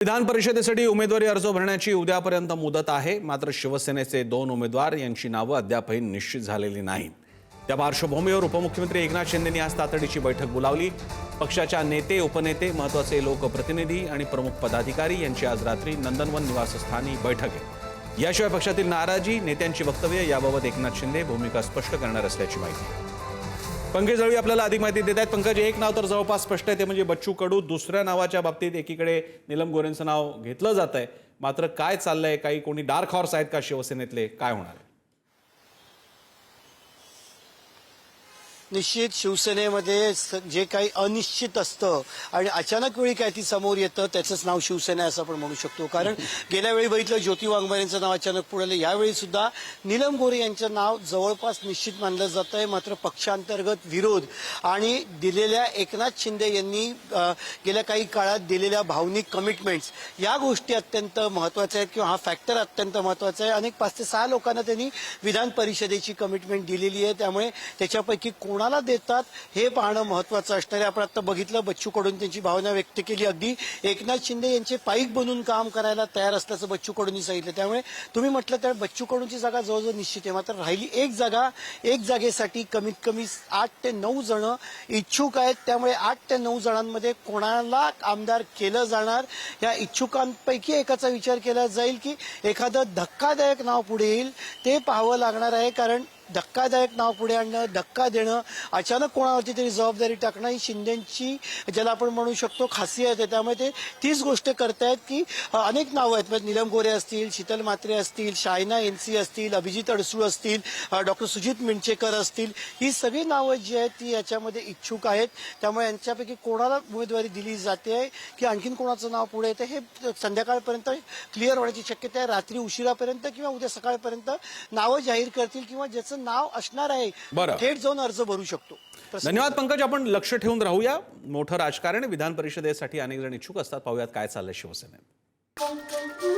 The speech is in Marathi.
विधान परिषदेसाठी उमेदवारी अर्ज भरण्याची उद्यापर्यंत मुदत आहे। मात्र शिवसेनेचे 2 उमेदवार यांची नावे अद्यापही निश्चित झालेली नाहीत। त्या पार्श्वभूमीवर उपमुख्यमंत्री एकनाथ शिंदेंनी आज तातडीची बैठक बोलावली। पक्षाच्या नेते, उपनेते, महत्त्वाचे लोकप्रतिनिधी आणि प्रमुख पदाधिकारी यांची आज रात्री नंदनवन निवासस्थानी बैठक आहे। याशिवाय पक्षातील नाराजी, नेत्यांची वक्तव्य याबाबत एकनाथ शिंदे भूमिका स्पष्ट करणार असल्याची माहिती आहे। पंकज दळवी आपल्याला अधिक माहिती देत आहेत। पंकज, एक नाव तर जवळपास स्पष्ट आहे, ते म्हणजे बच्चू कडू। दुसऱ्या नावाच्या बाबतीत एकीकडे नीलम गोऱ्हेंचं नाव घेतलं जात आहे, मात्र काय चाललंय? काही कोणी डार्क हॉर्स आहेत का शिवसेनेतले? काय होणार आहे? निश्चित शिवसेनेमध्ये जे काही अनिश्चित असतं आणि अचानक वेळी काय ती समोर येतं त्याचंच नाव शिवसेना असं आपण म्हणू शकतो। कारण गेल्या वेळी बघितलं ज्योती वाघमारे यांचं नाव अचानक पुढे आलं, यावेळी सुद्धा नीलम गोऱ्हे यांचं नाव जवळपास निश्चित मानलं जात आहे। मात्र पक्षांतर्गत विरोध आणि दिलेल्या एकनाथ शिंदे यांनी गेल्या काही काळात दिलेल्या भावनिक कमिटमेंट्स या गोष्टी अत्यंत महत्त्वाच्या आहेत किंवा हा फॅक्टर अत्यंत महत्त्वाचा आहे। अनेक 5 ते 6 लोकांना त्यांनी विधान परिषदेची कमिटमेंट दिलेली आहे, त्यामुळे त्याच्यापैकी कोणाला देतात हे पाहणं महत्त्वाचं असणार आहे। आपण आता बघितलं बच्चू कडूंनी त्यांची भावना व्यक्त केली, अगदी एकनाथ शिंदे यांचे पाईक बनून काम करायला तयार असल्याचं बच्चू कडूंनी सांगितलं। त्यामुळे तुम्ही म्हटलं तर बच्चू कडूंची जागा जवळजवळ निश्चित आहे। मात्र राहिली एक जागा, एक जागेसाठी कमीत कमी 8 ते 9 जण इच्छुक आहेत। त्यामुळे 8 ते 9 जणांमध्ये कोणाला आमदार केलं जाणार या इच्छुकांपैकी एकाचा विचार केला जाईल की एखादं धक्कादायक नाव पुढे येईल ते पाहावं लागणार आहे। कारण धक्कादायक नाव पुढे आणणं, धक्का देणं, अचानक कोणावरती तरी जबाबदारी टाकणं ही शिंदेंची ज्याला आपण म्हणू शकतो खासियत आहे। त्यामुळे ते तीच गोष्ट करतायत की अनेक नावं आहेत, म्हणजे नीलम गोऱ्हे असतील, शीतल म्हात्रे असतील, शायना एनसी असतील, अभिजित अडसूळ असतील, डॉक्टर सुजित मिंचेकर असतील, ही सगळी नावं जी आहेत ती याच्यामध्ये इच्छुक आहेत। त्यामुळे यांच्यापैकी कोणाला उमेदवारी दिली जाते की आणखीन कोणाचं नाव पुढे येतं हे संध्याकाळपर्यंत क्लिअर होण्याची शक्यता आहे। रात्री उशिरापर्यंत किंवा उद्या सकाळपर्यंत नावं जाहीर करतील किंवा ज्याचं नाव असणार आहे थेट जाऊन अर्ज भरू शकतो। धन्यवाद पंकज, आपण लक्ष ठेवून राहूया। मोठं राजकारण, विधान परिषदेसाठी अनेक जण इच्छुक असतात। पाहूयात काय चाललंय शिवसेनेत।